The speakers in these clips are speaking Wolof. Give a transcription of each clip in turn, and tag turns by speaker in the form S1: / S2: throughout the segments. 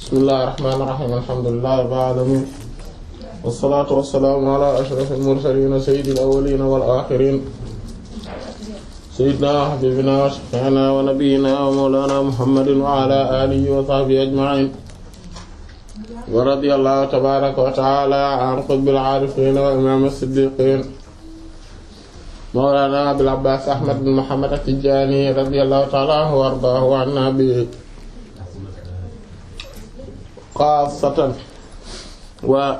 S1: bismillahir rahmanir rahim alhamdulillahi rabbil alamin wassalatu wassalamu ala ashrafil mursalin sayyidil awwalin wal akhirin sayyidina wa habibina wa shafi'ina wa nabiyyina wa mawlana muhammadin wa ala alihi wa sahbihi ajma'in wa radiyallahu tabaraka wa ta'ala an qutbil arifin wa imam as-siddiqin mawlana abil abbas ahmad bin muhammad at-tijani radiyallahu ta'ala wa ardaahu wa anna bi xaasatan wa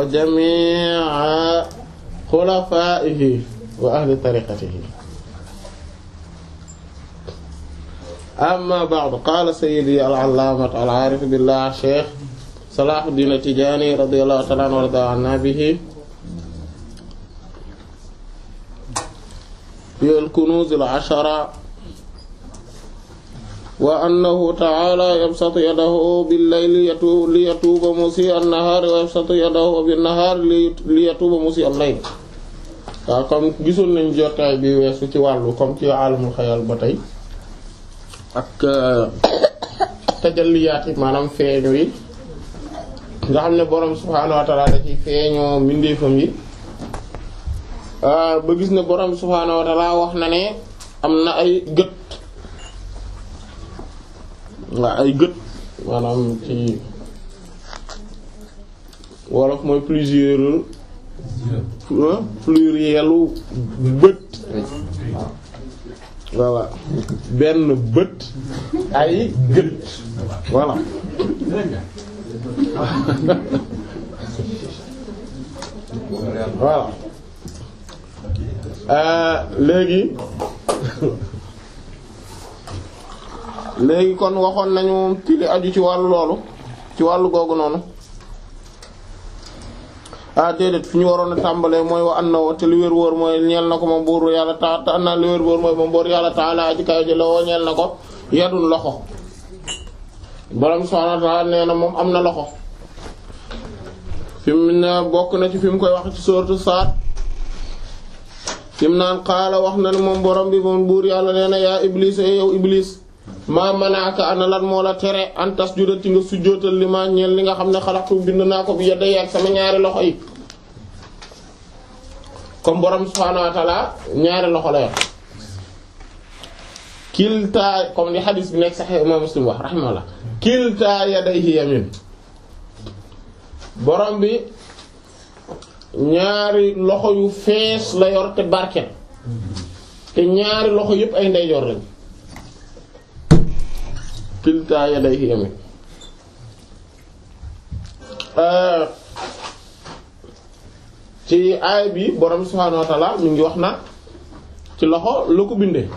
S1: jamii'a xulafaa'ihi wa ahli tariqatihi. Amma ba'du, qaala sayyidi al-allaamatu al-aarif billah Cheikh Salaahuddin at-Tijaani radiyallahu ta'ala anhu wa radiya anna bihi fi al-kunuuz al-'ashara wa annahu ta'ala yabsatu yadahu bil-layli liyatuuba musii'a an-nahaari wa yabsatu yadahu bin-nahaari liyatuuba musii'a al-layl. waaw comme gisoon nañ jotaay bi weesu ci wàllu comme ci aalamul xayal ba tey ak tajalliyaat yi maanaam feeñu yi nga xam ne borom subhaanahu wa ta'ala da ci feeñoo mbindeefam yi ba gis ne borom subhaanahu wa ta'ala wax na ne am na ay gët. waa ay gët maanaam ci wolof mooy plurielu bët voilà benn bët ay gët voilà voilà léegi kon waxoon nañu ci li aju ci wàllu loolu ci wàllu googu noonu déedéet fi ñu waroon a tàmbalee mooy wa an na wa te li wér wóor mooy ñeel na ko moom buur yàlla ta na li wér wóor mooy moom buur yàlla taala aji kaw ji la woo ñeel na ko yadul loxo borom subhaanahu wa ta'aala nee na moom am na loxo fi mu ne bokk na ci fi mu koy wax ci sourate Saad fi mu naan qaala wax na ne moom borom bi moom buur yàlla nee na yaa iblis yow iblis maa manaaka ana lan moo la tere an tasjuda ci nga sujjóotal li ma ñeel li nga xam ne xalaqtu bind naa ko bi yadayya ak sama ñaari loxo yi. comme borom subhaanahu wa ta'ala ñaari loxo la yor kilta comme li xadiis bi nekk Sahih Imam Muslim wax rahimahullah kilta yadayhi yamin borom bi ñaari loxo yu fees la yor te barket te ñaari loxo yépp ay ndeyjoor lañ. kilta yadayhi yamin ci aay bi borom subhaanahu wa ta'ala mi ngi wax na ci loxo la ko bindee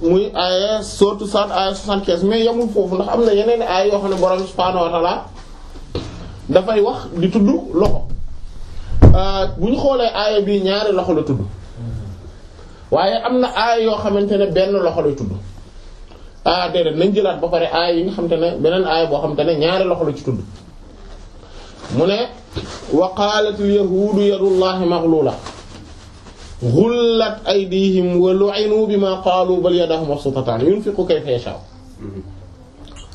S1: muy aaya sourate Saad aaya 75 mais yamul foofu ndax am na yeneen aay yoo xam ne borom subhaanahu wa ta'ala dafay wax di tudd loxo bu ñu xoolee aaya bi ñaari loxo la tudd waaye am na aay yoo xamante ne benn loxo lay tudd. déedéet nañ jëlaat ba pare aay yi nga xamante ne beneen aay boo xamante ne ñaari loxo la ci tudd mu ne wa qaalatil yahuudu yadullahi maghlula ghullat aydihim wa lu'inu bima qaalu bal yadahu mabsuutatan yunfiqu kayfa yashaa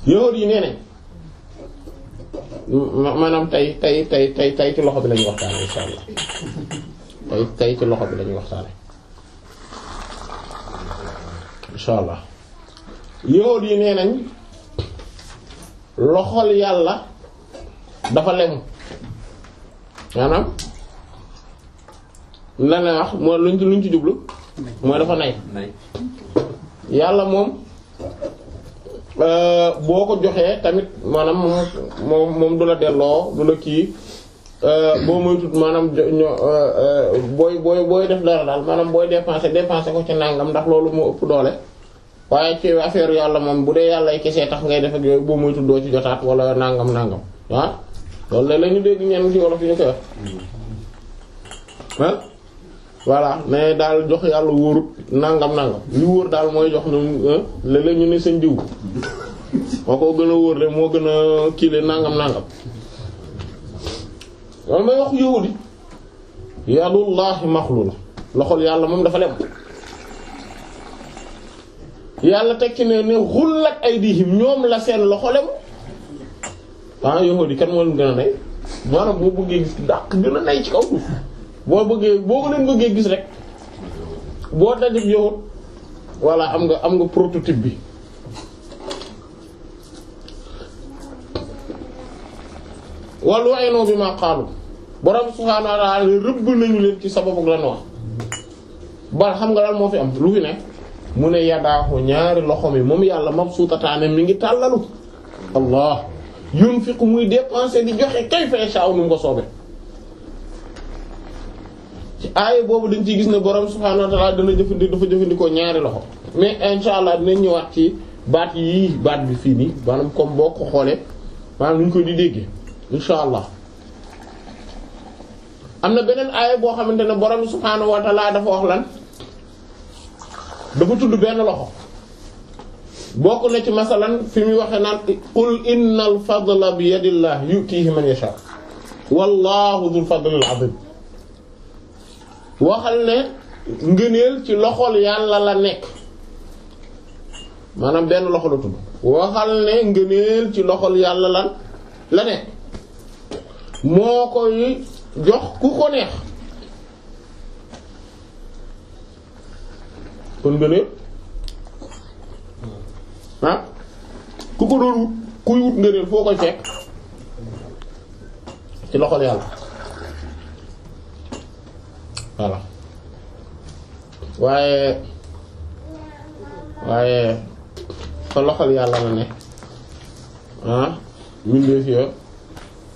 S1: yahuud yi nee nañ maanaam tey ci loxo bi lañuy waxtaane insha Allah tey ci loxo bi lañuy waxtaane insha Allah yahuud yi nee nañ loxol yàlla dafa lemu maanaam lan la wax mooy luñ ci jublu mooy dafa nay yàlla moom boo ko joxee tamit maanaam moom du la delloo du la kii boo moytut maanaam booy def dara daal maanaam booy dépenser ko ci nangam ndax loolu moo ëpp doole waaye ci affaire yàlla moom bu dee yàlla kese tax ngay def ak yooyu boo moytu doo ci jotaat wala nangam ah loolu la ñu dégg ñenn ci wolof yi ñu koy wax ah voilà mais daal jox yàlla wóorut nangam li wóor daal mooy jox ñu léeg-léeg ñu ne seen diw moo ko gën a wóor de moo gën a kiile nangam loolu may wax yahudi yadullahi maxlula loxol yàlla moom dafa lem yàlla teg ci ne xullat aydihim ñoom la seen loxo lemu yahuudi kan moo leen gën a nay maanaam boo bëggee gis dàq gën a nay ci kaw suuf boo ko leen bëggee gis rek boo dajib yahud voilà am nga prototype bi wàllu aynoo bi ma xaalu borom subhaanahu wa ta'aala rëbb nañu leen ci sababu lan wax ba xam nga lan moo fi am lu fi ne mu ne yadaahu ñaari loxo mi moom yàlla mabsuutataane mi ngi tàllalu allah yunfiqu muy dépenser di joxe kayfa yasha'u nu mu ko soobe ci aaya boobu dañ ciy gis ne borom subhaanahu wa ta'aala dafa jëfandikoo ñaari loxo mais insha allah dinañ ñëwaat ci baat bi fii nii maanaam comme boo ko xoolee maanaam nu ñu koy di déggee insha allah am na beneen aaya boo xamante ne borom subhaanahu wa ta'aala dafa wax lan dafa tudd benn loxo bokk na ci masalan fi muy waxee naan qul innal fadla bi yadillah yu'tihi man yasha wallahu dhul fadlil azim waxal ne ngëneel ci loxol yàlla la nekk maanaam benn loxo la tudd waxal ne ngëneel ci loxol yàlla la nekk moo koy jox ku ko neex kon ngëneel ku ko doon wut kuy wut ngëneel foo koy fekk ci loxol yàlla voilà waaye fa loxol yàlla la ne mindeef yo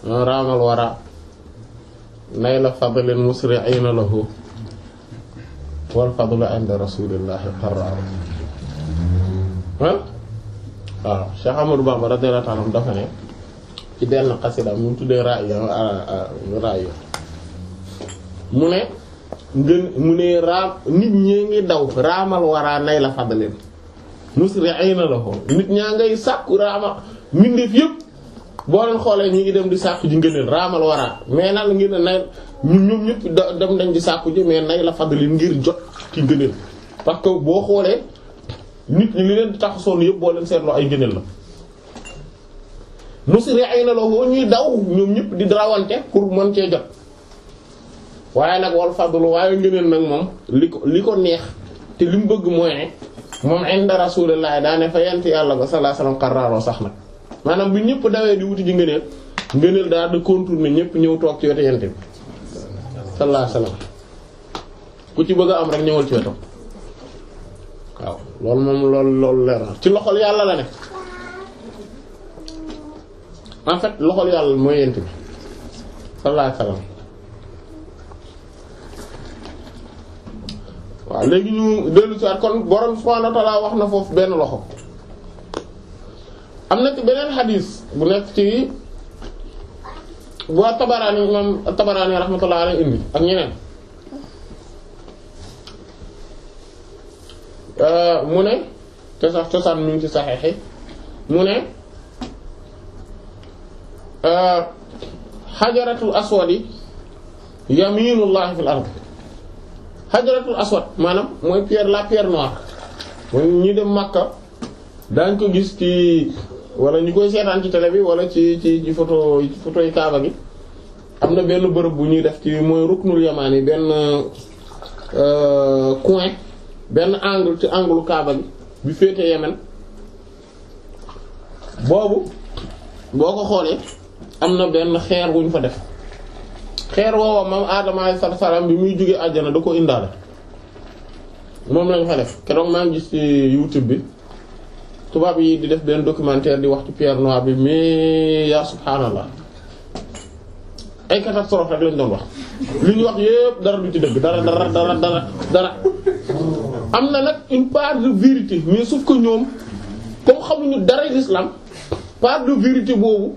S1: raamal wara nayla fadlin musri'ina lahu wal fadlu 'inda rasulillahi qarrar waaw Cheikh Amadou Bamba radiyallahu ta'ala dafa ne ci benn xasida mu tuddee raaya mu ne raam nit ñee ngi daw raamal waraa nay la fadlin musri'ina lahu nit ñaa ngay sàkku raama mbindeef yëpp boo leen xoolee ñi ngi dem di sàkku ji ngëneel raamal waraa mais nag ngir ne nay ñoom ñëpp dem dañ di sàkku ji mais nay la fadlin ngir jot ci ngëneel parce que boo xoolee nit ñi li leen di tax sonn yëpp boo leen seetloo ay ngëneel la musri'ina lahu ñuy daw ñoom ñëpp di rawante pour mën cee jot waaye nag wal fadlu waaye ngëneel nag moom li ko neex te li mu bëgg mooy ne moom inda rasulillahi daane fa yent yàlla ba sallallahu alayhi wasallam qarraaroo sax nag maanaam bi ñëpp dawee di wuti ji ngëneel daal de contourner ñëpp ñëw toog ci wetu yent bi sallallahu alayhi wasallam ku ci bëgg a am rek ñëwal ci wetam waaw loolu moom loolu leer na ci loxol yàlla la ne en fait loxol yàlla mooy yent bi sallallahu alayhi wasallam waaw léegi ñu dellu ci waat kon borom subhanahu wa ta'ala wax na foofu benn loxo am na ci beneen xadiis bu nekk ci boo Tabaraani imam Tabaraani rahmatullahi alayhi indi ak ñeneen mu ne te sax cosaan mi ngi ci saxeexi mu ne xajaratul aswadi yaminullahi fil ard xajaratul aswad maanaam mooy la pierre noire mooy ñi dem Makka daañ ko gis ci wala ñu koy seetaan ci télé bi wala ci photo yi Kaaba gi am na benn bërëb bu ñuy def ci mooy ruknul yamani benn coin benn angle ci angle Kaaba gi bi féete Yemen boobu boo ko xoolee am na benn xeer bu ñu fa def xeer woowa moom Adama alayhi salaam bi muy jógee àjjana da ko indaale moom lañ fa def keroog maa ngi gis ci YouTube bi tubaab yi di def benn documentaire di wax ci pierre noire bi mais yaa subhaanallah ay catastrophe rek lañ doon wax li ñu wax yépp dara du ci dëgg dara am na nag une part de vérité mais sauf que ñoom comme xamuñu dara l'islam part de vérité boobu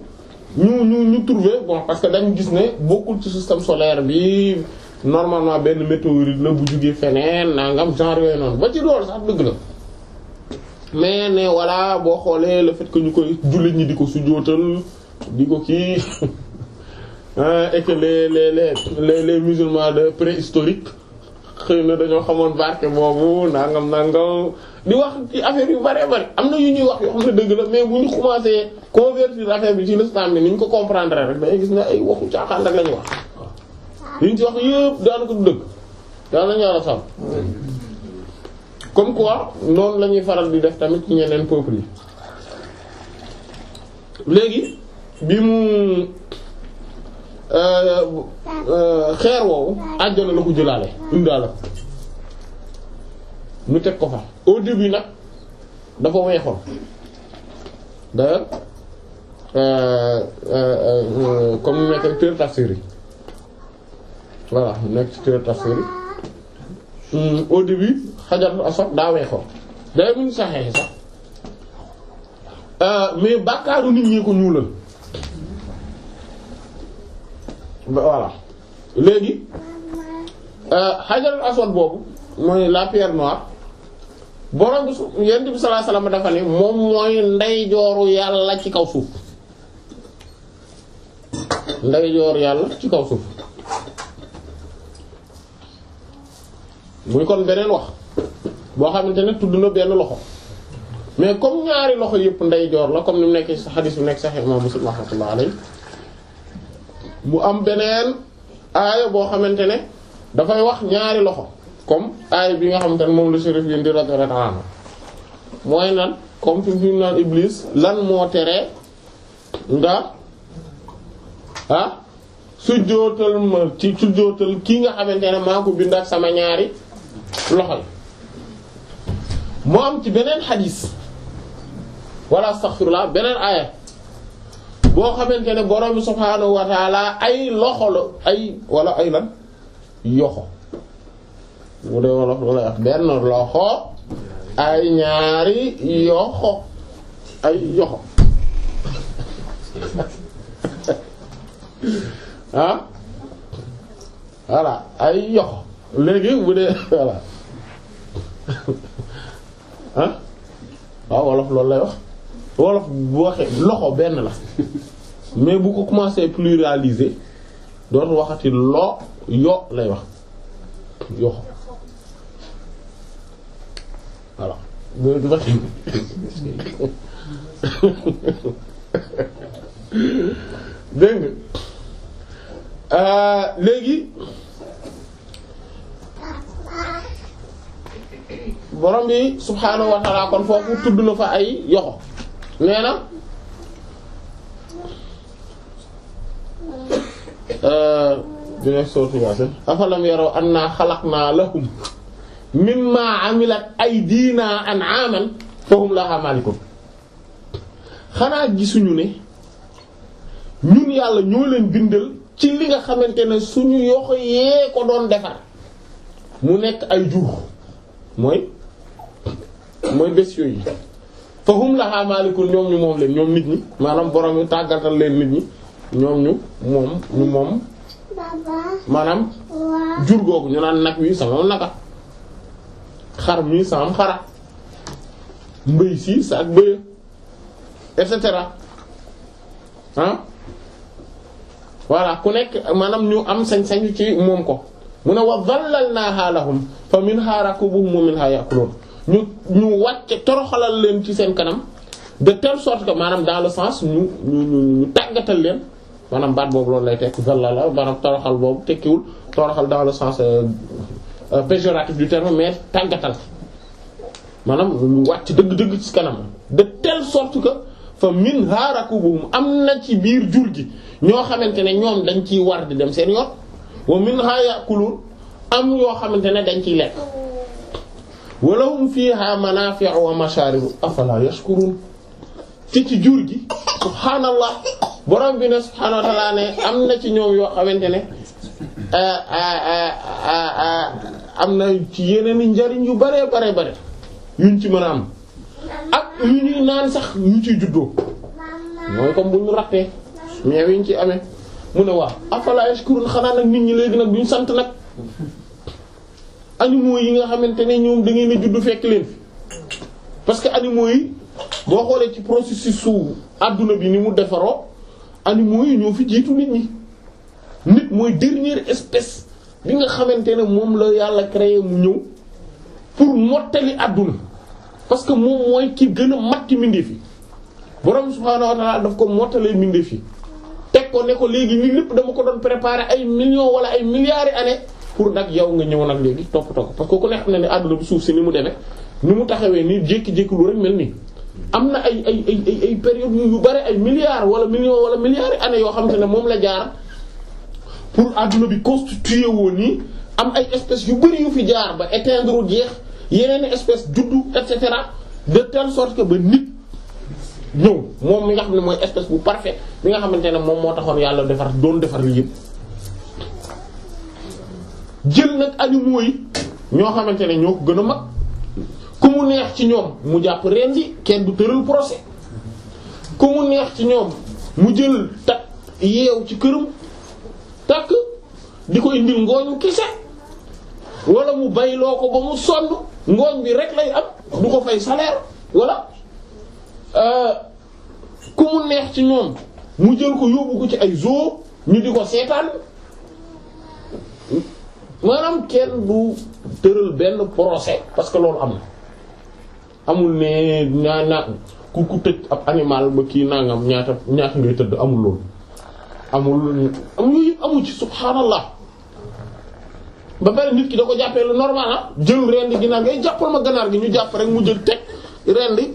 S1: ñu trouver bon parce que dañu gis ne bokkul ci système solaire bi normalement benn météorite la bu jugee feneen nangam genre yooyu noonu ba ci loolu sax dëgg la mais ne voilà boo xoolee le fait que ñu koy jullit ñi di ko sujjóotal di ko kii et que les musulmans de préhistorique xëy na dañoo xamoon barke boobu nangam di wax ci affaire yu bari bari am na yu ñuy wax yoo xam ne dëgg la mais bu ñu commencé convertir affaire bi ci l'islam bi ni ñu ko comprendre rek dangay gis ne ay waxu caaxaan rek la ñuy wax li ñu ci wax yëpp daanaka du dëgg daal nañu yàlla sàmm comme quoi noonu la ñuy faral di def tamit ci ñeneen peuples yi léegi bi mu xeer woowu àjjana la ko jëlaale indaale ko ñu teg ko fa au début nag dafa weexoon d'ailleurs comme mu nekk téere tafsir yi voilà mu nekk ci téere tafsir yi au début xajarul aswad daa weexoon d'ailleurs mu ngi saxee sax mais bàkkaaru nit ñi ko ñuulal voilà léegi xajarul aswad boobu mooy la pierre noire borom bi yonent bi sallallahu alayhi wasallam dafa ne moom mooy ndeyjooru yàlla ci kaw suuf ndeyjooru yàlla ci kaw suuf muy kon beneen wax boo xamante ne tudd na benn loxo mais comme ñaari loxo yëpp ndeyjoor la comme ni mu nekk ci xadiis bi nekk Sahih Imam Muslim rahmatullahi alayhi mu am beneen aaya boo xamante ne dafay wax ñaari loxo comme aaya bi nga xamante ne moom la Chérif yéen di radiyallahu anhu mooy nan comme fi mu naan Iblis lan moo tere nga sujjóotal ma ci sujjóotal kii nga xamante ne maa ko bind ak sama ñaari loxo yi mu am ci beneen xadiis wala astaghfirullah beneen aaya boo xamante ne borom bi subhaanahu wa taala ay loxo la ay wala ay lan yoxo mu dee wolof loolay wax benn loxo ay ñaari yoxo ay yoxo voilà ay yoxo léegi bu dee voilà waaw wolof loolu lay wax wolof bu waxee loxo benn la mais bu ko commencer pluraliser dootu waxati yo lay wax yoxo voilà du wax dégg nga léegi borom bi subhaanahu wa ta'ala kon foofu tudd na fa ay yoxo nee na dina sootu Yaasin afalam yaraw annaa xalaqnaa lahum mimmaa amilat aydiinaa an'aaman fahum lahaa maalikun xanaa gisuñu ne ñun yàlla ñoo leen bindal ci li nga xamante ne suñu yoxo yee ko doon defar mu nekk ay jur mooy bestiaux yi fahum lahaa maalikun ñoom ñu moom leen ñoom nit ñi maanaam borom yu tàggatal leen nit ñi ñoom ñu moom maanaam jur googu ñu naan nag wi sama naka xar mi sama xara mbëy si sa ak bëya et cetera voilà ku nekk maanaam ñu am sañ-sañu ci moom ko mu ne wa dhallalnaha lahum fa minha rakubuhum wa minha ya'kulun ñu wàcce toroxalal leen ci seen kanam de telle sorte que maanaam dans le sens ñu tàggatal leen maanaam baat boobu loolu lay tekk zallala maanaam toroxal boobu tekkiwul toroxal dans le sens péjoratif du terme mais tàggatal maanaam ñu wàcc dëgg-dëgg ci kanam de telle sorte que fa minha rakubuhum am na ci biir jur gi ñoo xamante ne ñoom dañ ciy war di dem seen yoon wa minha ya'kulun am yoo xamante ne dañ ciy lekk wa lahum fiha manafi'u wa masharibu afala yashkurun ci jur gi subhaanallah borom bi ne subhaanahu wa ta'ala ne am na ci ñoom yoo xamante ne am na ci yeneen i njariñ yu bare yuñ ci mën a am ak yu ñuy naan sax ñu ciy juddoo mooy comme bu ñu rattee mais wiñ ci amee mu ne waaw afala yashkurun xanaa nag nit ñi léegi nag duñ sant nag animaux yi nga xamante ne ñoom da ngeen a juddu fekk leen fi parce que animaux yi boo xoolee ci processus su adduna bi ni mu defaroo animaux yi ñoo fi jiitu nit ñi nit mooy dernière espèce bi nga xamante ne moom la yàlla créé mu ñëw pour mottali àdduna parce que moom mooy ki gën a mat ci mbindeef yi borom subhaanahu wa ta'ala daf ko mottalee mbindeef yi teg ko ne ko léegi lii lépp dama ko doon préparer ay millions wala ay milliards d'années pour nag yow nga ñëw nag léegi toppatoo ko parce que ku ne xam na ne àdduna bi suuf si ni mu demee ni mu taxawee nii jékki-jékki lu rek mel nii am na ay période yu bari ay milliards wala millions wala milliards d'années yoo xamante ne moom la jaar pour àdduna bi constitué woon nii am ay espèces yu bari yu fi jaar ba éteindre jeex yeneen espèces juddu et cetera de telle sorte que ba nit ñëw moom mi nga xam ne mooy espèce bu parfait bi nga xamante ne moom moo taxoon yàlla doon defar lii yëpp jël nag animaux yi ñoo xamante ne ñoo ko gën a mag ku mu neex ci ñoom mu jàpp rendi kenn du tëral procès ku mu neex ci ñoom mu jël takk yeew ci këram takk di ko indil ngooñu kese wala mu bayloo ko ba mu sonn ngooñ bi rek lay am du ko fay salaire wala ku mu neex ci ñoom mu jël ko yóbbu ko ci ay zoo ñu di ko seetaan maanaam kenn du tëral benn procès parce que loolu am na amul ne ñaa ku tëj ab animal ba kii nangam ñaata ngay tëdd amul loolu amul yooyu yëpp amul ci subhaanallah ba pare nit ki da ko jàppee lu normal ah jël rendi ginaar ngay jàppal ma ganaar gi ñu jàpp rek mu jël teg rendi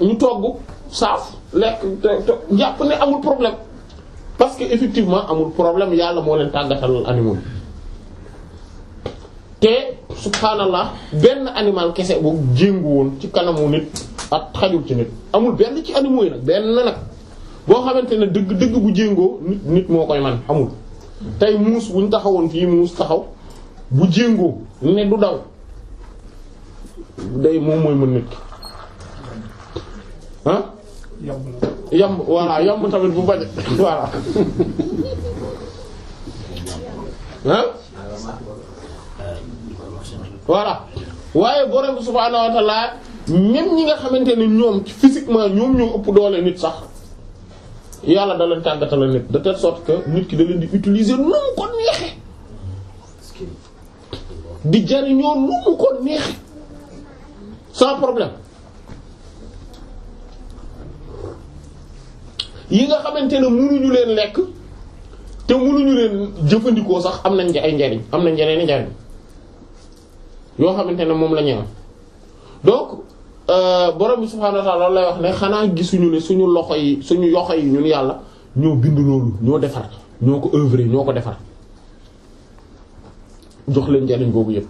S1: ñu togg saaf lekk jàpp ne amul problème parce que effectivement amul problème yàlla moo leen tàggatal animal te subhaanallah benn animal kese bu jéngu woon ci kanamu nit ak xajul ci nit amul benn ci animaux yi nag benn nag boo xamante ne dëgg bu jéngoo nit moo koy man amul tey muus buñ taxawoon fii muus taxaw bu jéngoo ne du daw day moom mooy mën nit ki ah yamb voilà yamb tamit bu bañ voilà ah voilà waaye borom subhaanahu wa ta'ala même ñi nga xamante ne ñoom physiquement ñoom ñoo ëpp doole nit sax yàlla da leen tàggatal nit de telle sorte que nit ki da leen di utiliser nu mu ko neexe di jariñoo nu mu ko neexe sans problème yi nga xamante ne mënuñu leen lekk te mënuñu leen jëfandikoo sax am nañ ay njariñ am nañ yeneen njariñ yoo xamante ne moom la ñu am donc borom bi subhaanahu wa ta'ala loolu lay wax ne xanaa gisuñu ne suñu loxo yi suñu yoxo yi ñun yàlla ñoo bind loolu ñoo defar ñoo ko œuvrer ñoo ko defar jox leen njariñ boobu yépp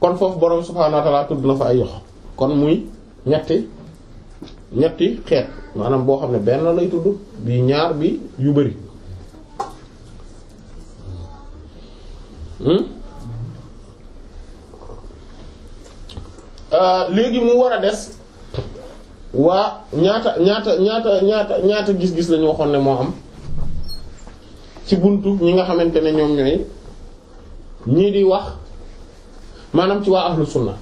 S1: kon foofu borom subhaanahu wa ta'ala tudd na fa ay yox kon muy ñetti xeet maanaam boo xam ne benn lay tudd bi ñaar bi yu bari léegi mu war a des waa ñaata gis-gis lañu waxoon ne moo am ci buntu ñi nga xamante ne ñoom ñooy ñii di wax maanaam ci waa ahlu sunna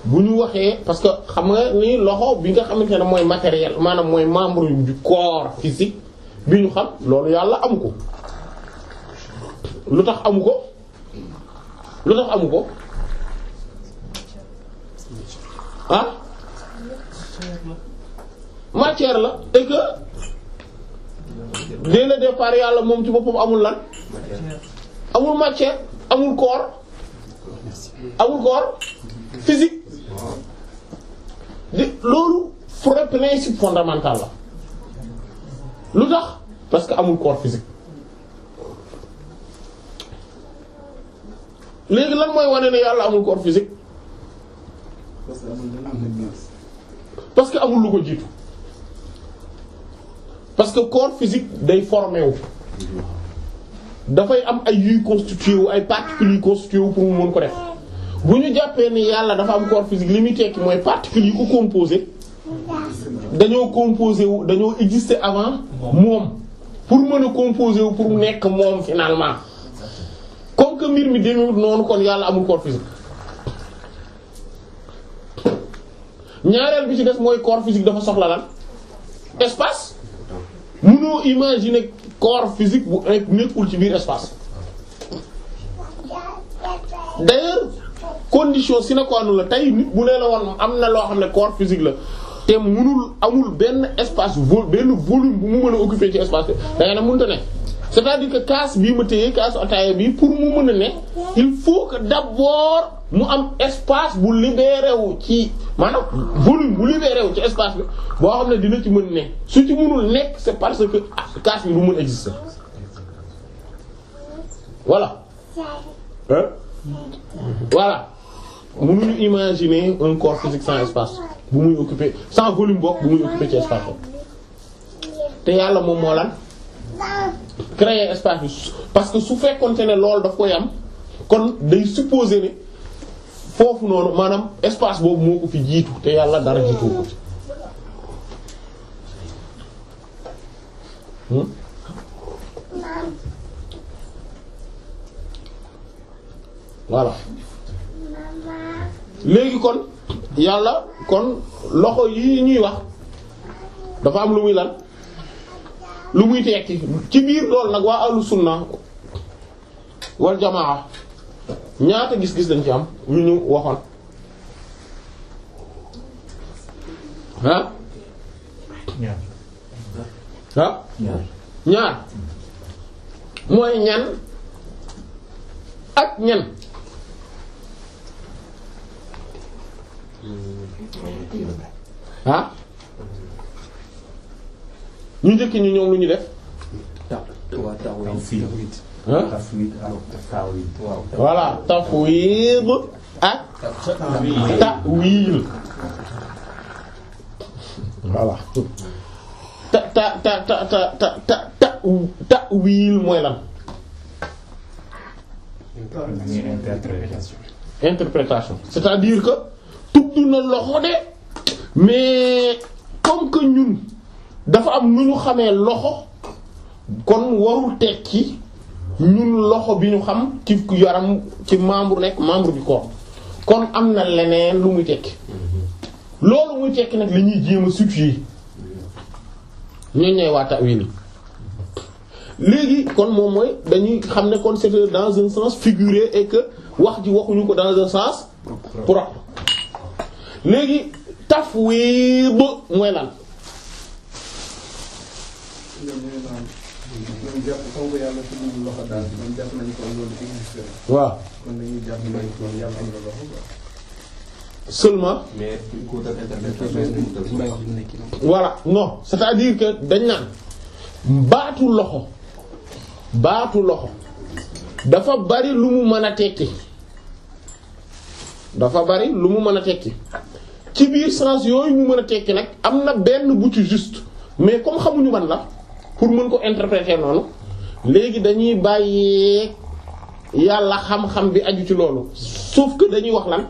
S1: bu ñu waxee parce que xam nga ni loxo bi nga xamante ne mooy matériel maanaam mooy membre du corps physique bi ñu xam loolu yàlla amu ko lu tax amu ko ah matière la et que dès le départ yàlla moom ci boppam amul lan amul matière amul corps physique loolu principe fondamental la lu tax parce que amul corps physique léegi lan mooy wane ne yàlla amul corps physique parce que amul lu ko jiitu parce que corps physique day formé wu dafay am ay yuy constitué wu ay particules yuy constitué wu pour mu mën ko def bu ñu jàppee ni yàlla dafa am corps physique li muy tekki mooy particules yi ko composé dañoo composé wu dañoo exister avant moom pour mën a composé wu pour mu nekk moom finalement comme que mbir mi demewut noonu kon yàlla amul corps physique. ñaareel bi ci des mooy corps physique dafa soxla lan espace mënoo imaginer corps physique bu nekkul ci biir espace. D'ailleurs condition sine qua non la tey nit bu nee la woon am na loo xam ne corps physique la te amul benn espace benn volume bu mu mën a occuper ci espace bi da ngay ne mënut a ne c'est-à-dire que kaas bii ma téye kaasu ataaya bi pour mu mën a ne il faut que d'abord mu am espace bu libéré wu ci maanaam volume bu libéré wu ci espace bi boo xam ne dina ci mën ne su ci mënul nekk c'est parce que kaas bi du mën exister voilà hein voilà mënuñu imaginer un corps physique sans espace bu muy occuper sans volume bokk bu muy occuper ci espace te yàlla moom moo lan créer espace bi parce que su fekkonte ne loolu daf koy am kon day supposer ne foofu noonu maanaam espace boobu moo ko fi jiitu te yàlla dara jiitu ko ci voilà léegi kon yàlla kon loxo yi ñuy wax dafa am lu muy lan lu muy tekki ci biir loolu nag waa ahlu sunna wal jamaa ñaata gis-gis dañ ci am ñu ñu waxoon ah ah ñaar mooy ñan ak ñan ah ñu njëkk ñi ñoom lu ñu def voilà tafwid ak ta'wil voilà ta'wil mooy lan interprétation c'est-à-dire que tudd na loxo de mais comme que ñun dafa am nu ñu xamee loxo kon warul tekki ñun loxo bi ñu xam ci yaram ci membre nekk membre du corps kon am na leneen lu muy tekki loolu muy tekki nag li ñuy jéem a situer ñooñu ñooy waa ta'wil léegi kon moom mooy dañuy xam ne kon c'est dans un sens figuré et que wax ji waxuñu ko dans un sens propre léegi tafwid mooy lan. waaw. seulement. voilà non c'est-à-dire que dañ naan baatu loxo dafa bari lu mu mën a tekki ci biir sens yooyu mu mën a tekki nag am na benn bu ci juste mais comme xamuñu ban la pour mën ko interpréter noonu léegi dañuy bàyyi yàlla xam-xam bi aju ci loolu sauf que dañuy wax lan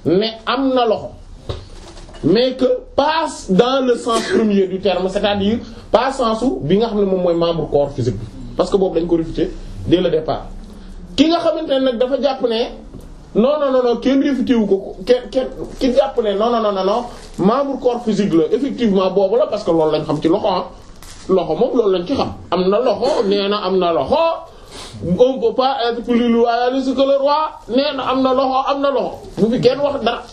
S1: mais am na loxo mais que pas dans le sens premier du terme c'est-à-dire pas sensu bi nga xam ne moom mooy membre corps physique bi parce que boobu dañ ko réfuté dès le départ ki nga xamante ne nag dafa jàpp ne non kenn réfuté wu ko ki jàpp ne non membre corps physique la effectivement boobu la parce que loolu lañ xam ci loxo loxo moom loolu lañ ci xam am na loxo nee na am na loxo on peut pas être plus loyaliste que le roi nee na am na loxo bu fi kenn wax dara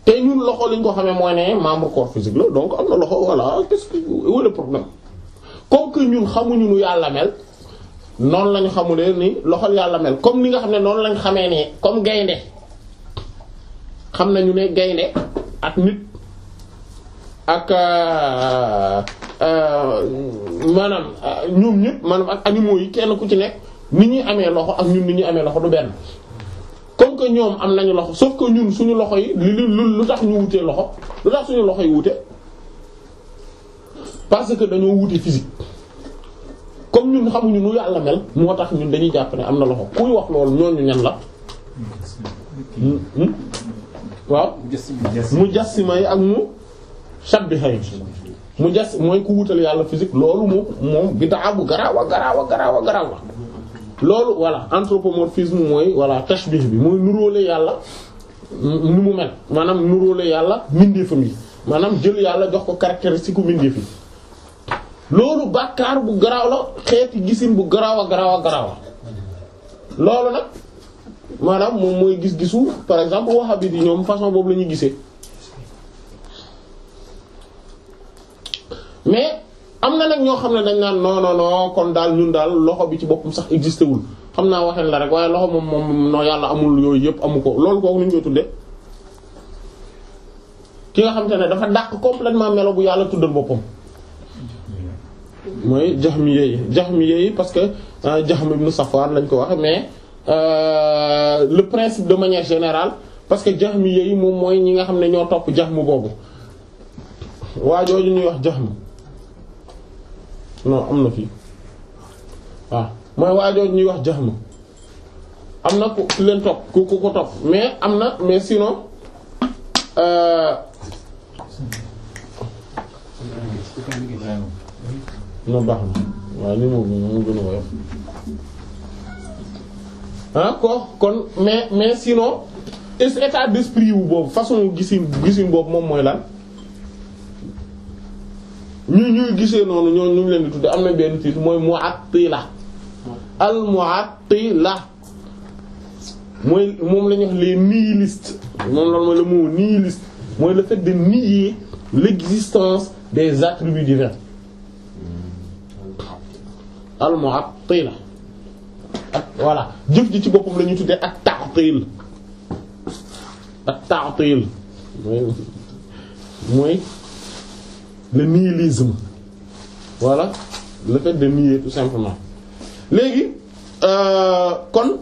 S1: te ñun loxo liñ ko xamee mooy ne membre corps physique la donc am na loxo voilà qu'est-ce que où est le problème comme que ñun xamuñu nu yàlla mel noonu lañu xamulee ni loxol yàlla mel comme ni nga xam ne noonu lañ xamee ne comme gaynde xam nañu ne gaynde ak nit ak maanaam ñoom ñëpp maanaam ak animaux yi kenn ku ci nekk ni ñuy amee loxo ak ñun ni ñuy amee loxo du benn comme que ñoom am nañu loxo sauf que ñun suñu loxo yi lu tax ñu wutee loxo lu tax suñu loxo yi wute parce que dañoo wute physique comme ñun xamuñu nu yàlla mel moo tax ñun dañuy jàpp ne am na loxo kuy wax loolu ñooñu ñan la waaw mujassima yi ak mushabbiha yi mooy ku wutal yàlla physique loolu moom bid'a bu garaaw la loolu voilà anthropomorphisme mooy voilà tashbih bi mooy nuróole yàlla ni mu mel maanaam nuróole yàlla mbindeefam yi maanaam jël yàlla jox ko caractéristique u mbindeef yi loolu bàkkaar bu garaaw la xeeti gisin bu garaaw a garaaw loolu nag maanaam moom mooy gis-gisu par exemple wahhabite yi ñoom façon boobu la ñuy gisee mais am na nag ñoo xam ne dañ naan non kon daal ñun daal loxo bi ci boppam sax existé wul xam naa waxeen la rek waaye loxo moom non yàlla amul yooyu yëpp amu ko loolu kooku ni ñu koy tuddee ki nga xam te ne dafa dàq complètement melo bu yàlla tuddal boppam mooy Jahmiyya yi parce que Jahm ibn Safwan lañ ko waxe mais le principe de manière générale parce que Jahmiyya yi moom mooy ñi nga xam ne ñoo topp Jahm boobu waa jooju ñuy wax Jahm non am na fii waaw mooy waa jooju ñuy wax Jahm am na ku leen topp ku ko topp mais am na mais sinon non baax na waaw li mu gën a woyof kon mais sinon est état d'esprit wu boobu façon gisin boobu moom mooy lan ñuy gisee noonu ñu leen di tudde am na benn titre mooy mu'attila al mu'attila mooy moom la ñuy wax les nihilistes moom loolu mooy le mot nihiliste mooy le fait de nier l'existence des attributs divins al mu'attila ak voilà jëf ji ci boppam la ñuy tuddee ak ta'til mooy le nihilisme voilà le fait de nier tout simplement léegi kon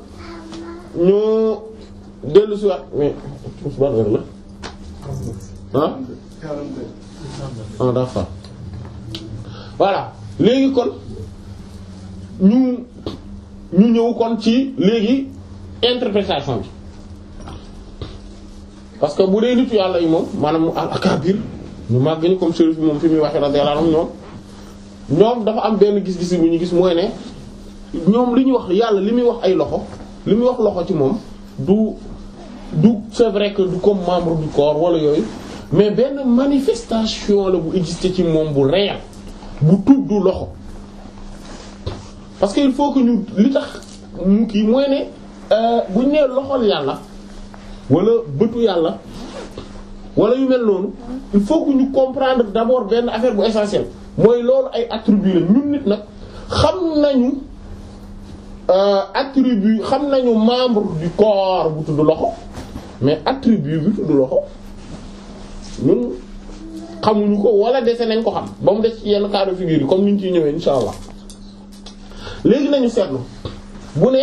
S1: ñu dellu si waat mais ban heure la d'accord voilà léegi kon ñu ñëw kon ci léegi interprétation bi parce que bu dee nitu yàlla yi moom maanaam mu al-akabir ñu màgg ni comme Chérif bi moom fi muy waxee radiyallahu anhum ñoom dafa am benn gis-gis bu ñu gis mooy ne ñoom li ñuy wax yàlla li muy wax ay loxo li muy wax loxo ci moom du c'est vrai que du comme membre du corps wala yooyu mais benn manifestation la bu exister ci moom bu réel bu tudd loxo parce que il faut que ñu li tax mu kii mooy ne bu ñu nee loxol yàlla wala bëtu yàlla wala yu mel noonu il faut que ñu comprendre d'abord benn affaire bu essentielle mooy loolu ay attributs la ñun nit nag xam nañu attribut xam nañu membre du corps bu tudd loxo mais attribut bi tudd loxo ñun xamuñu ko wala dese nañ ko xam ba mu des ci yenn cas de figure yi comme ni ñu ciy ñëwee insha allah léegi nañu seetlu bu ne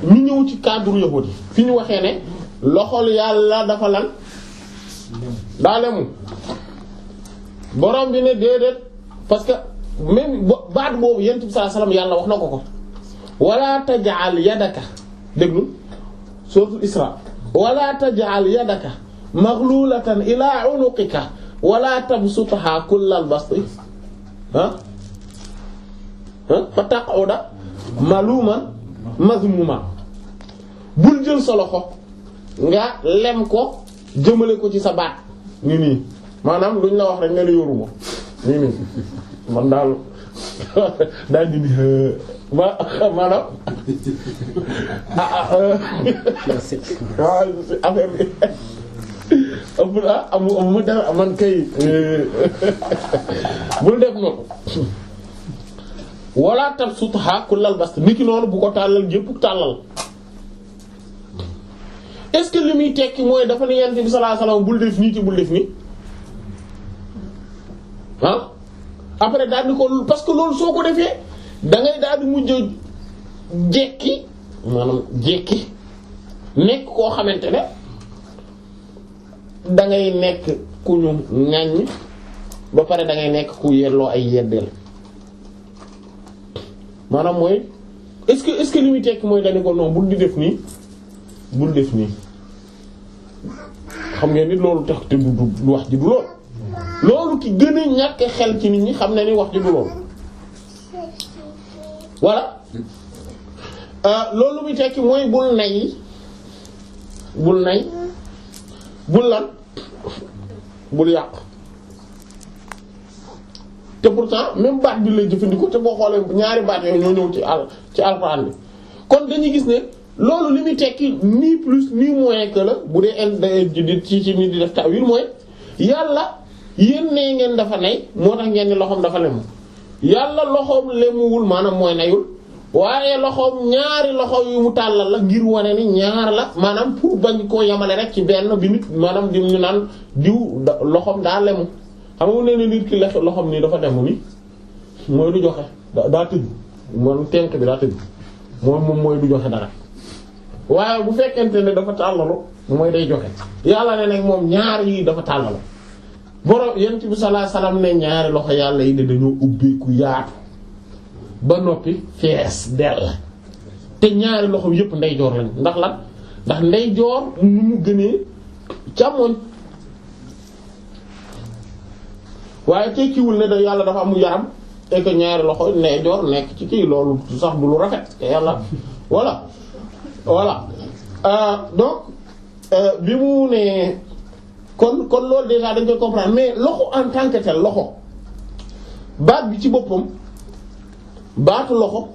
S1: ñu ñëw ci cadre yahuudi yi fi ñu waxee ne loxol yàlla dafa lan daa lemu borom bi ne déedéet parce que même baat boobu yonent bi sallallahu alayhi wasallam yàlla wax na ko wala taj'al yadaka déglu suratul Isra wala taj'al yadaka maghlulatan ila unuqika wala tabsutha kullal basti fa taq'uda maluman mazmuma bul jël sa loxo nga lem ko jëmale ko ci sa baat nii maanaam luñ la wax rek nga ne yoruma nii man daal di ni maanaam affaire bi mu def man kay bul def noonu wala tabsutha kullal bast niki noonu bu ko tàllal jépp tàllal est-ce que li muy tekki mooy dafa ne yonent bi sallallahu alayhi wasallam bul def nii ci bul def nii ah après daal di ko parce que loolu soo ko defee da ngay daal di mujj jekki maanaam jekki nekk koo xamante ne da ngay nekk ku ñu ŋaññ ba pare da ngay nekk ku yelloo ay yeddeel maanaam mooy est-ce que li muy tekki mooy dañu ko non bul di def nii bul def nii xam ngeen ni loolu tax te du wax ji du loolu loolu ki gën a ñàkk xel ci nit ñi xam na ni wax ji du loolu voilà loolu muy tekki mooy bul nay bul lan bul yàq te pourtant même baat bi lay jëfandikoo te boo xoolee ñaari baat yooyu ñoo ñëw ci alxuraan bi kon dañuy gis ne loolu li muy tekki ni plus ni moins que la bu dee ci ni di def ta'wil mooy yàlla yéen ne ngeen dafa nay moo tax ngeen ni loxoom dafa lemu yàlla loxoom lemuwul maanaam mooy nayul waaye loxoom ñaari loxo yu mu tàllal la ngir wane ni ñaar la maanaam pour bañ koo yamale rek ci benn bi nit maanaam di ñu naan diw loxoom daa lemu xam nga ne nit ki loxoom nii dafa lemu ni mooy du joxe daa tëj moom tenk bi daa tëj moom mooy du joxe dara waaye bu fekkente ne dafa tàllalu mooy day joxe yàlla ne nag moom ñaar yi dafa tàllalu borom yent bi sallallahu alayhi wasallam ne ñaari loxo yàlla yi de dañoo ubbeeku yaatu ba noppi fees dell te ñaari loxo yépp ndeyjoor lañ ndax lan ndax ndeyjoor nu mu gënee càmmoñ waaye tekkiwul ne da yàlla dafa am yaram et que ñaari loxo ndeyjoor nekk ci kii loolu sax du lu rafet te yàlla voilà donc bi mu ne kon loolu déjà dañ koy comprendre mais loxo en tant que tel loxo baat bi ci boppam baatu loxo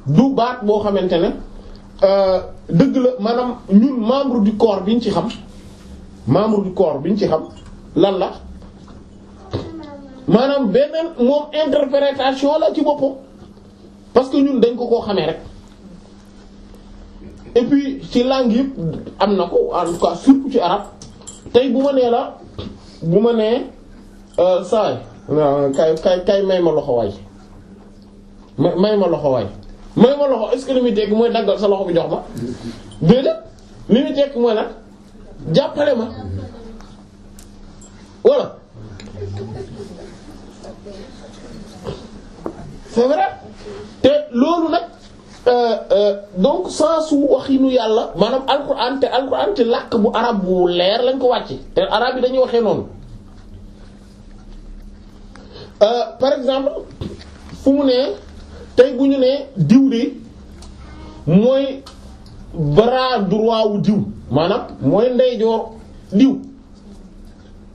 S1: du baat boo xamante ne dëgg la maanaam ñun membre du corps bi ñu ci xam lan la maanaam beneen moom interprétation la ci boppam parce que ñun dañ ko koo xamee rek et puis ci langue yëpp am na ko en tout cas surtout ci arabe tey bu ma nee saay kay may ma loxo waay may ma loxo est-ce que li muy tekki mooy daggal sa loxo bi jox ma déedéet li muy tekki mooy nag jàppale ma voilà c'est vrai te loolu nag donc sensu waxinu yàlla maanaam alxuraan te làkk bu arab bu leer lañ ko wàcce te arab yi dañuy waxee noonu par exemple fu mu ne tey bu ñu nee diw de mooy bras droit wu diw maanaam mooy ndeyjoor diw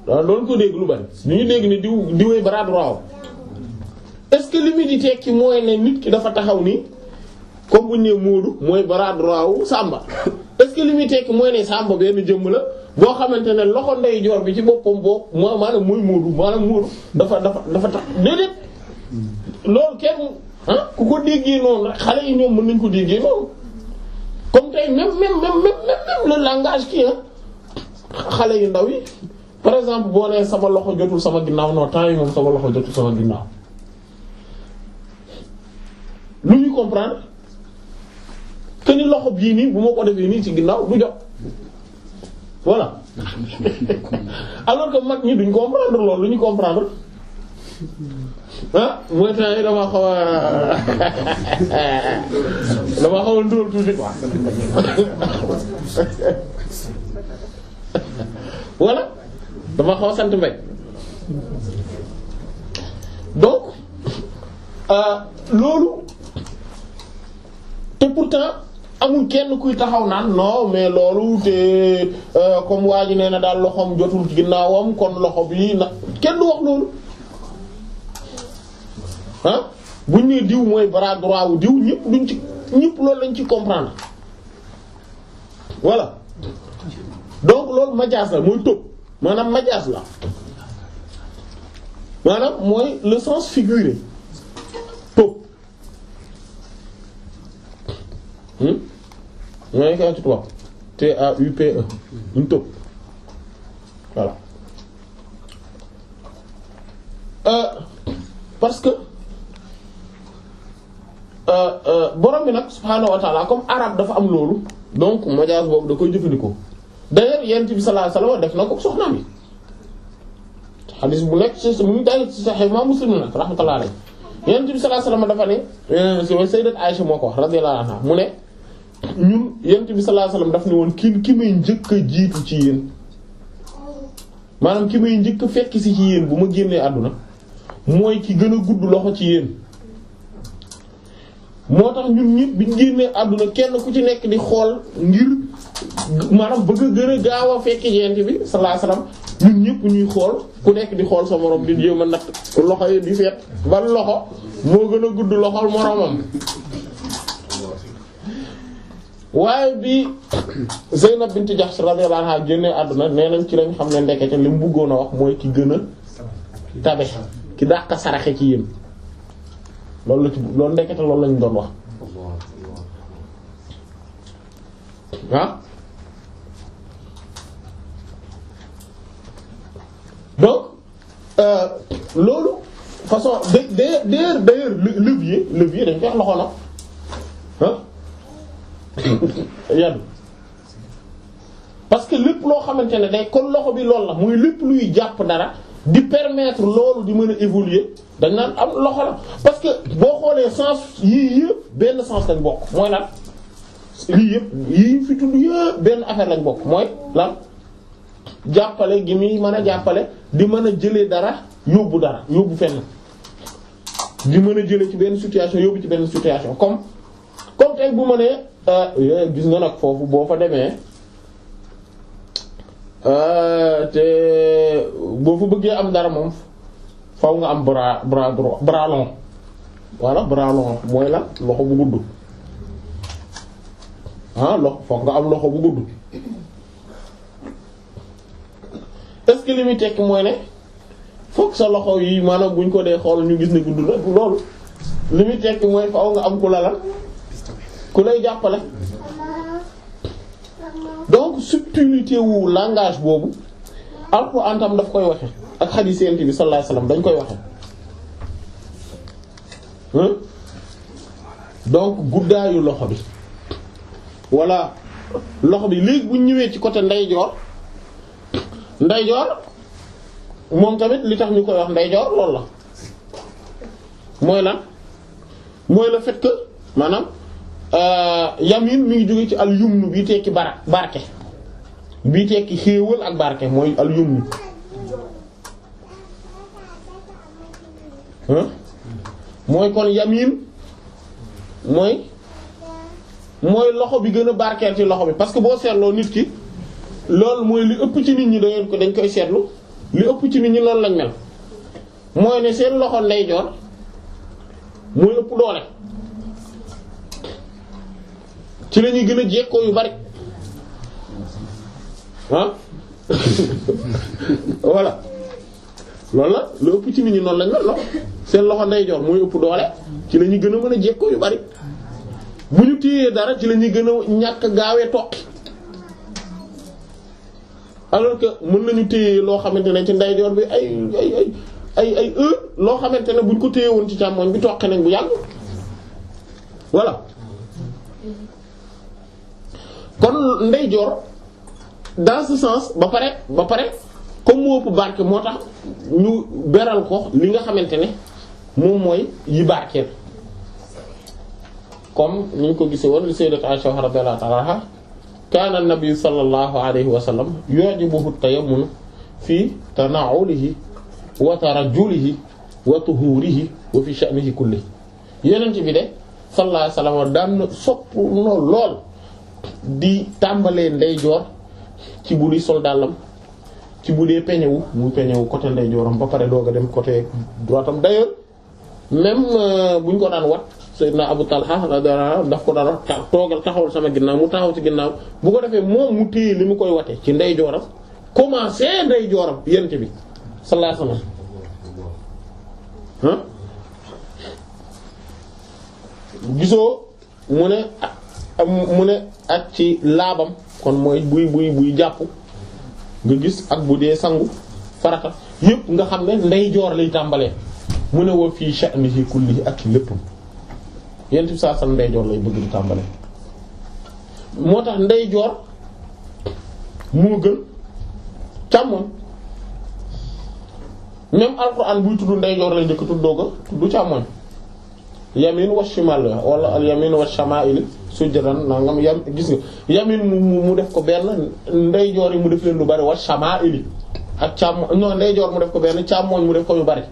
S1: waaw loolu ko dégg lu bari ñu ngi dégg ne diwee bras droit est-ce que li mu di tekki mooy ne nit ki dafa taxaw ni comme bu ñu nee Moodu mooy bras droit wu Samba est-ce que li muy tekki mooy ne Samba benn jëmm la boo xamante ne loxo ndeyjoor bi ci boppam boo maanaam mooy Moodu dafa tax déedéet loolu kenn ku ko déggee noonu rek xale yi ñoom mën nañu ko déggee noonu comme tey même le langage kii xale yu ndaw yi par exemple boo nee sama loxo jotul sama ginnaaw non temps yi moom sama loxo jotul sama ginnaaw lu ñu comprendre que ni loxo bii nii bu ma ko defee nii ci ginnaaw du jot voilà alors que mag ñi duñ comprendre loolu lu ñu comprendre mooy temps yi dama xaw a ndóol tuuti quoi voilà dama xaw a sant mbay donc loolu te pourtant amul kenn kuy taxaw naan non mais loolu te comme waa ji nee na daal loxoom jotul ci ginnaawam kon loxo bi na kenn du wax loolu buñ nee diw mooy bras droit wu diw ñëpp loolu lañ ci comprendre voilà donc loolu majaas la mooy tëb maanaam majaas la maanaam mooy le sens figuré tëb mooy ko ci tubaab TAUPE une tëb voilà parce que borom bi nag subhaanahu wa ta'ala comme arabe dafa am loolu donc majaas boobu da koy jëfandikoo d'ailleurs yent bi sallallahu alayhi wasallam def na ko soxnaam yi xadis bu nekk ci mu ngi daal ci Sahih Imam Muslim nag rahmatullahi alayhi yent bi sallallahu alayhi wasallam dafa ne sayyidat Aisha moo ko wax radiyallahu anha mu ne ñun yent bi sallallahu alayhi wasallam daf ne woon ki may njëkk a jiitu ci yéen maanaam ki may njëkk a fekk si ci yéen bu ma génnee àdduna mooy ki gën a gudd loxo ci yéen moo tax ñun ñëpp bi ñu génnee àdduna kenn ku ci nekk di xool ngir maanaam bëgg a gën a gaaw a fekk yent bi sallallahu alayhi wasallam ñun ñëpp ñëpp ñuy xool ku nekk di xool sa moroom di jéem a natt loxo yi di seet ban loxo moo gën a gudd loxol moroomam. waaye bi Zeynab bint Jahsh radiyallahu anha génnee àdduna nee nañ ci lañ xam ne ndekete li mu bëggoon a wax mooy ki gën a tabe ki dàq saraxe ci yéen loolu la ci loolu ndekete loolu lañ doon wax ah donc loolu façon d'ailleurs levier dañ koy wax loxo na ah yàlla parce que lépp loo xamante ne day kon loxo bi loolu la muy lépp luy jàpp dara di permettre loolu di mën a évoluer dañ naan am loxo la parce que boo xoolee sens yii yëpp benn sens lañ bokk mooy lan lii yëpp yii fi tudd yëpp benn affaire lañ bokk mooy lan jàppale gi muy mën a jàppale di mën a jëlee dara yóbbu fenn di mën a jëlee ci benn situation yóbbu ci benn situation comme tey bu ma nee gis nga nag foofu boo fa demee te boo fa bëggee am dara moom faw nga am bras long voilà bras long mooy lan loxo bu gudd foog nga am loxo bu gudd est-ce que li muy tekki mooy ne foog sa loxo yi maanaam buñ ko dee xool ñu gis ne gudd la loolu li muy tekki mooy faw nga am ku la lan ku lay jàppale donc subtilité wu langage boobu Alxuraan tam daf koy waxe ak xadiis Yonent bi sallallahu alayhi wasallam dañ koy waxe donc guddaayu loxo bi walla loxo bi léegi bu ñëwee ci côté ndeyjoor moom tamit li tax ñu koy wax ndeyjoor loolu la mooy lan mooy le fait que maanaam yamin mi ngi jóge ci al yumnu bi tekki barke bi tekki xéewal ak barke mooy al yumnu mooy kon yamin mooy loxo bi gën a barkeel ci loxo bi parce que boo seetloo nit ki loolu mooy li ëpp ci nit ñi dañ koy seetlu li ëpp ci nit ñi loolu lañ mel mooy ne seen loxo ndeyjoor mooy ëpp doole ci la ñuy gën a jekkoo yu bari voilà loolu la lu ëpp ci nit ñi noonu lañ mel loxo seen loxo ndeyjoor mooy ëpp doole ci la ñuy gën a mën a jekkoo yu bari bu ñu téyee dara ci la ñuy gën a ñàkk gaawee toqi alors que mën nañu téye loo xamante ne ci ndeyjoor bi ay loo xamante ne buñ ko téye woon ci càmmoñ bi toqi nañ bu yàgg voilà kon ndeyjoor dans ce sens ba pare comme moo ëpp barke moo tax ñu beral ko li nga xamante ne moom mooy yi barkeel comme ni ñu ko gisee woon li sayyidat Aisha radiyallahu ta'ala anha kaana an-nabi sallallahu alayhi wa sallam yu'jibuhu at-tayammun fi tana'ulihi wa tarajjulihi wa tuhurihi wa fi sha'nihi kullihi yeneen ci bi de sallallahu alayhi wa sallam daan sopp lool di tàmbalee ndeyjoor ci bu di sol dàllam ci bu dee peñewu muy peñewu côté ndeyjooram ba pare doog a dem côté droitam d'ailleurs même bu ñu ko daan wat Sayyidina Abu Talha daf ko daan toogal taxawal sama ginnaaw mu taxaw ci ginnaaw bu ko defee moom mu téye li mu koy wate ci ndeyjooram commencé ndeyjooram yent bi sallallahu alayhi wasallam gisoo mu ne ak ci laabam kon mooy buy jàpp nga gis ak bu dee sangu farata yépp nga xam ne ndeyjoor lay tàmbalee mu ne wa fii sha'nihi kullihi ak ci léppam yent bi saa sal ndeyjoor lay bëgg di tàmbalee moo tax ndeyjoor moo gën càmmoñ même alxuraan buy tudd ndeyjoor lay njëkk tuddoo ko tudd càmmoñ yamin wa shimal wala al yamin wa shama'il sujjadan nangam gis nga yamin mu def ko benn ndeyjoor yi mu def leen lu bari wa shama'il ak càmmoñ non ndeyjoor mu def ko benn càmmoñ mu def ko yu bari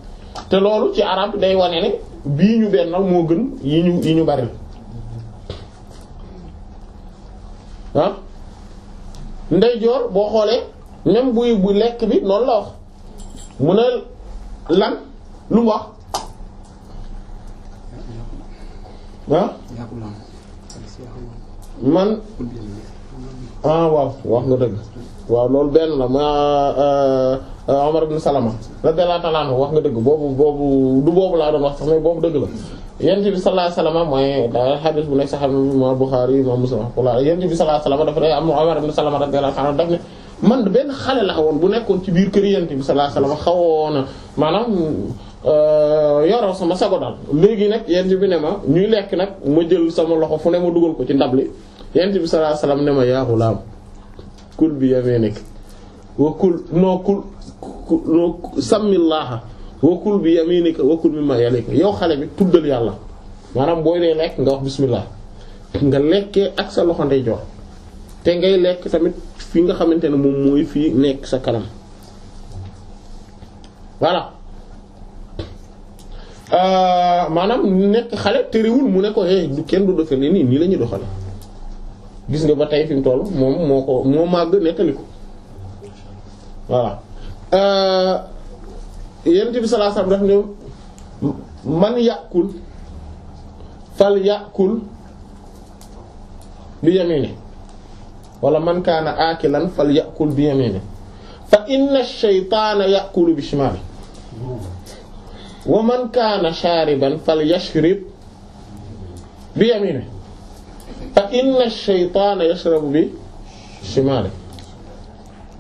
S1: te loolu ci arab day wane ne bii ñu bennal moo gën yi ñu bari ndeyjoor boo xoolee même bu lekk bi noonu la wax mu ne lan lu mu wax ah man waaw wax nga dëgg waaw loolu benn la ma Umar ibn Salama radiyallahu ta'ala anhu wax nga dëgg boobu du boobu laa doon wax sax mais boobu dëgg la yonent bi sallallahu alayhi wasallam mooy da hadith bu nekk Sahih Bukhari Imam Muslim wala yonent bi sallallahu alayhi wasallam dafa day am Umar ibn Salama radiyallahu ta'ala daf ne man benn xale la woon bu nekkoon ci biir kër yonent bi sallallahu alayhi wasallam xawoon na maanaam yoroo sama sago daal léegi nag yonent bi ne ma ñuy lekk nag ma jël sama loxo fu ne ma dugal ko ci ndab li yonent bi sallallahu alayhi wasallam ne ma yaa ghulaam kul bi yaminik wa kul samillaha wa kul bi yaminika wa kul mimma yalika yow xale bi tuddal yàlla maanaam booy dee lekk nga wax bismillah nga lekkee ak sa loxo ndeyjoor te ngay lekk tamit fi nga xamante ne moom mooy fii nekk sa kanam voilà maanaam nekk xale terewul mu ne ko du kenn du doxale nii la ñuy doxale gis nga ba tey fi mu toll moom moo màgg nettali ko voilà yonent bi sallallahu alayhi wasallam daf ne man yàqul fal yàqul bi yamini wala man kaana aakilan fal yàqul bi yamini fa inna ash-shaytaana ya'kulu bi shimaali wa man kaana shaariban fal yashrib bi yamini fa inna ash-shaytaana yashrabu bi shimaali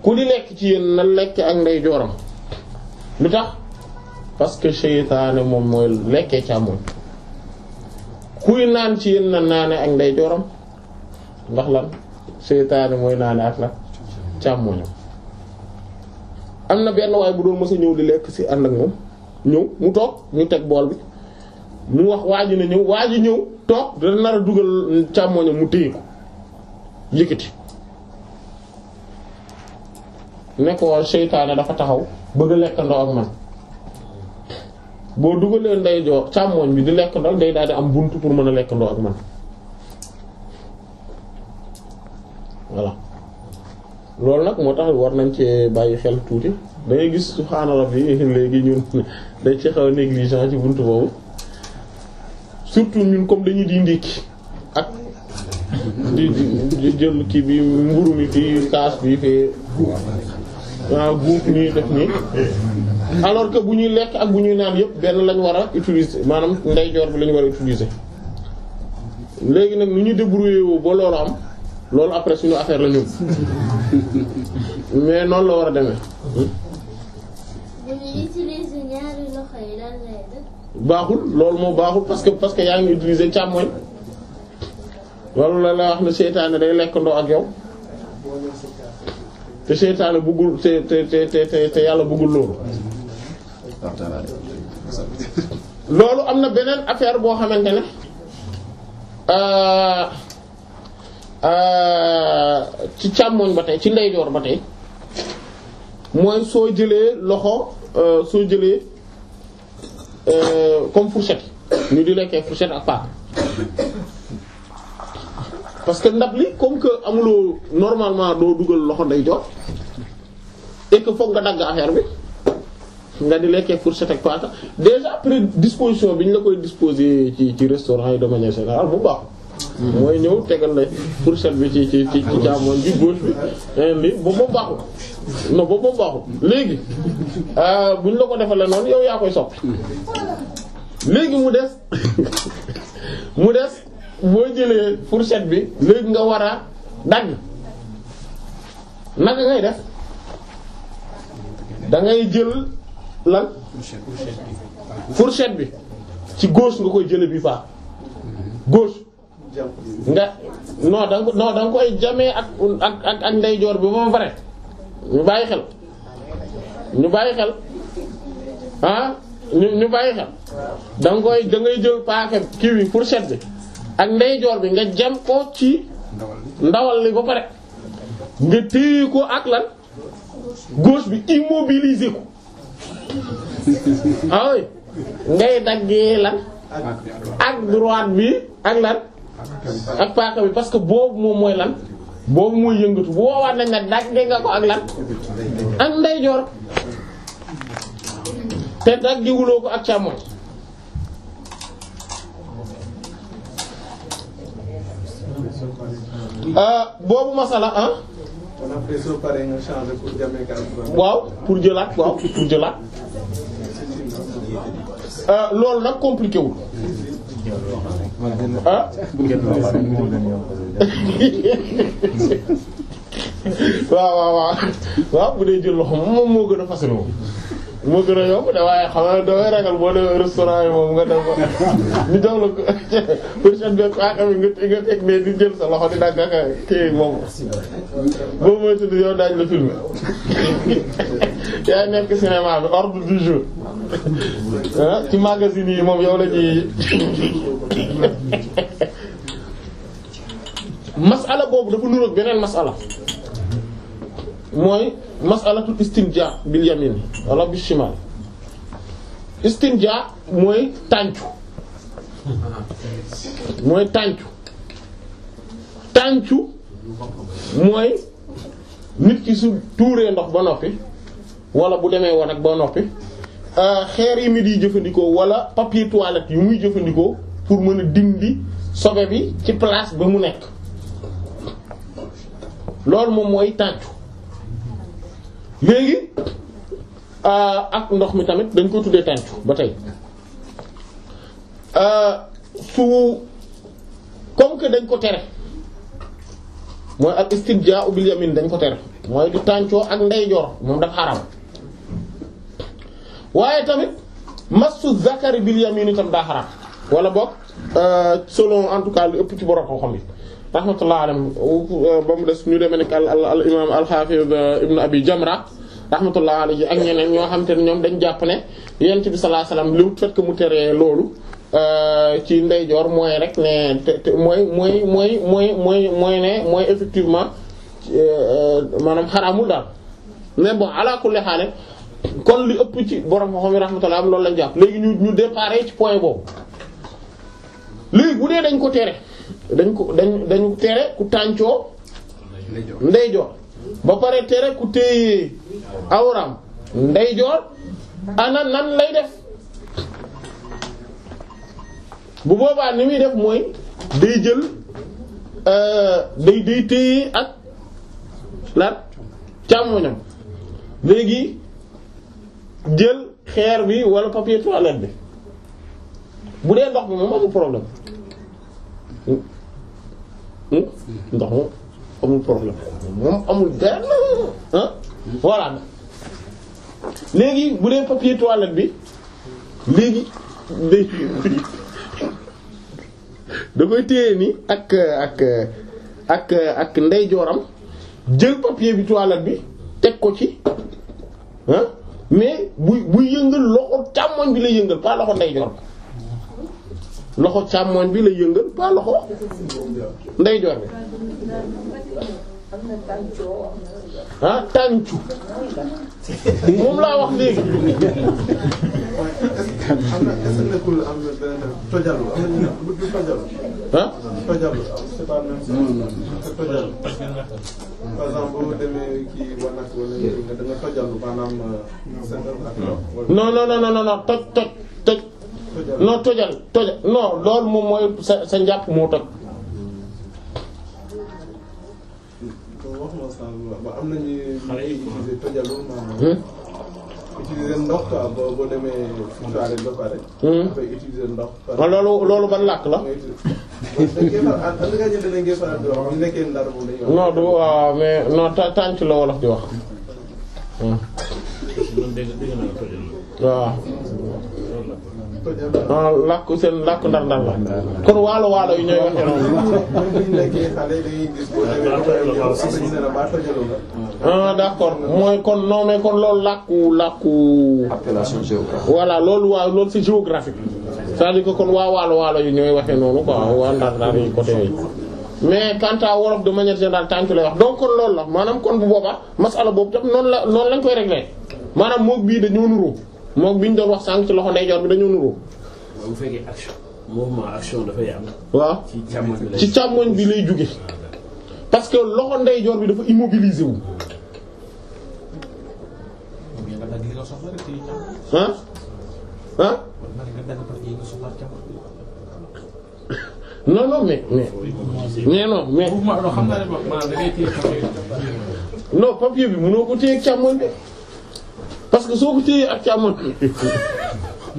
S1: ku di lekk ci yéen na lekk ak ndeyjooram lu tax parce que seytaane moom mooy lekkee càmmoñ kuy naan ci yéen na naane ak ndeyjooram ndax lan seytaane mooy naane ak la càmmoñam. am na benn waay bu doon mës a ñëw di lekk ci ànd ak moom ñëw mu toog ñu teg bool bi mu wax waa ji na ñëw waa ji ñëw toog dana nar a dugal càmmoñam mu téye ko yëkkati ne ko seytaane dafa taxaw bëgg a lekkandoo ak man boo dugalee ndeyjoor càmmoñ bi di lekkandoo day daal di am buntu pour mën a lekkandoo ak man voilà loolu nag moo tax war nañ ci bàyyi xel tuuti da ngay gis subhaana rabbi léegi ñun dañ ci xaw a négligent ci buntu boobu surtout ñun comme dañuy di ndékki ak di jël kii bi mburu mi fii kaas bi fii waaw guuf nii def nii alors que bu ñuy lekk ak bu ñuy naan yëpp benn lañ war a utiliser maanaam ndeyjoor bi lañ war a utiliser léegi nag nu ñuy débrouiller woo ba loolu am loolu après suñu affaire la ñun mais noonu la war a demee.
S2: bu ñuy utiliser ñaari loxo yi lan lay def.
S1: baaxul loolu moo baaxul parce que yaa ngi utiliser càmmoñ loolu la wax ne seytaane day lekkandoo ak yow. te seytaane bëggul te yàlla bëggul loolu. loolu am na beneen affaire boo xamante ne ci càmmoñ ba tey ci ndeyjoor ba tey mooy soo jëlee loxo soo jëlee comme fourchette ñu di lekkee fourchette ak paaka parce que ndab li comme que amuloo normalement doo dugal loxo ndeyjoor et que fokk nga dagg affaire bi nga di lekkee fourchette ak paaka déjà prédisposition bi ñu la koy disposer ci restaurant yi de manière générale bu baax. mooy ñëw tegal la fourchette bi ci càmmoñ bi gauche bi li boobu moom baaxul non boobu moom baaxul léegi bu ñu la ko defalee noonu yow yaa koy soppi léegi mu des boo jëlee fourchette bi léegi nga war a dagg naka ngay def da ngay jël lan fourchette bi ci gauche nga koy jële bi faa gauche nga non da nga koy jamee ak ndeyjoor bi ba mu pare ñu bàyyi xel ñu bàyyi xel da ngay jël paaka kii bi fourchette bi ak ndeyjoor bi nga jam ko ci ndawal li ba pare nga téye ko ak lan gauche bi immobiliser ko ah oui ngay daggee lan ak droite bi ak lan ak paaka bi parce que boobu moom mooy lan boobu mooy yëngatu bu boobaa nañ nag daggee nga ko ak lan ak ndeyjoor te daggiwuloo ko ak càmmoñ boobu masala ah
S3: on a fait soo paree nga changer pour jamee ka
S1: waaw pour jëlaat loolu nag compliqué wul ah waaw bu dee jël loxo moom moo gën a facile moom moo gën a yomb de waaye xam nga dafay ragal boo demee restaurant yi moom nga dem ko ñu jox la ko fourchette bi ak nga teg ne di jël sa loxo di dagg ak kii moom boobu mooy tudd yow daañu la filmer yaa nekk cinéma bi ordre du jour ci magazine yi moom yow la ñuy masala boobu dafa nuroog beneen masala mooy masalatul istinja bil yamin wala bil shimal istinja mooy tàncu mooy nit ki su tuuree ndox ba noppi wala bu demee woon ak ba noppi xeer yi mi di jëfandikoo wala papier toilette yu muy jëfandikoo pour mën a dindi sobe bi ci place ba mu nekk loolu moom mooy tàncu léegi ak ndox mi tamit dañ ko tuddee tàncu ba tey su comme que dañ ko tere mooy ak istinjaa bil yamin dañ ko tere mooy di tàncoo ak ndeyjoor moom dafa xaram waaye tamit massu zakari bil yamin itam daa xaram wala boog selon en tout cas lu ëpp ci borom xam-xam yi rahmatullah alayhi ba mu des ñu demee nekk al imam al hafiz ibn abi jamra rahmatullah alayhi ak ñeneen ñoo xam te ne ñoom dañ jàpp ne yonent bi sallallahu alayhi wasallam li fait que mu teree loolu ci ndeyjoor mooy rek ne te mooy effectivement maanaam xaraamul daal mais bon ala kulli haal kon li ëpp ci borom xam-xam yi rahmatullah loolu lañ jàpp léegi ñu déparé ci point boobu léegi bu dee dañ ko tere dañu tere ku tàncoo ndeyjoor ba pare tere ku téye awram ndeyjoor ana nan lay def bu boobaa ni muy def mooy day jël day téye ak lan càmmoñam léegi jël xeer bi wala papier toilette bi bu dee ndox bi moom amul problème ndox moom amul problème moom amul benn voilà léegi bu dee papier toilette bi léegi day da koy téye ni ak ndeyjooram jël papier bi toilette bi teg ko ci mais buy yëngal loxo càmmoñ bi lay yëngal pas loxo ndeyjoor loxo càmmoñ bi lay yëngal pas loxo ndeyjoor bi tàncu moom laa wax léegi.
S3: am na est-ce que nekkul am na benn tojalu am na ñu ne du tojalu. Tojalu c'est pas même c'est tojalu. Par exemple boo demee kii wanak wala da nga tojalu maanaam
S1: non toj non tojal non loolu moom mooy sa njàpp moo toj.
S3: wax ma sànq ba am nañu utiliser tojalu maanaam. utiliser ndox quoi boo demee toilette ba pare. dafay utiliser ndox.
S1: loolu ban làkk la. non du waaw mais non tànc la wolof di wax. waaw. làkk seen làkk ndar-ndar la. kon waalo yi ñooy waxee noonu. D'accord mooy kon non mais kon loolu làkku.
S4: appellation géographique.
S1: voilà loolu c'est géographique. c'est-à-dire que kon waa waalo yi ñooy waxee noonu quoi waa ndar-ndar yi côté yooyu. mais quant à wolof de manière générale tànk lay wax donc kon loolu la maanaam kon bu boobaa masala boobu tam noonu lañ koy régler maanaam moog bii dañoo nuroo moog bi ñu doon wax sànq ci loxo ndeyjoor bi dañoo nuroo.
S5: bu fekkee action dafay am.
S1: waaw ci càmmoñ bi lay jóge parce que loxo ndeyjoor bi dafa immobilisé wu.
S5: soxla rek téye càmmoñ.
S1: ah ah
S5: man nga benn partie yi nga soxla càmmoñ.
S1: non non mais non mais
S5: non xam naa ne maanaam da ngay téye papier bi.
S1: non papier bi mënoo ko téye ak càmmoñ bi parce que soo ko téyee ak càmmoñ.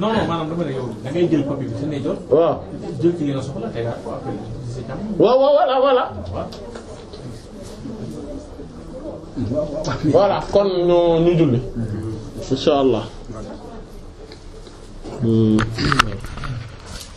S5: non non maanaam dama ne yow da ngay jël papier bi sa ndeyjoor.
S1: waaw
S5: jël ci li nga soxla tegaat ko après sa càmmoñ.
S1: waaw voilà. voilà kon ñu julli insha Allah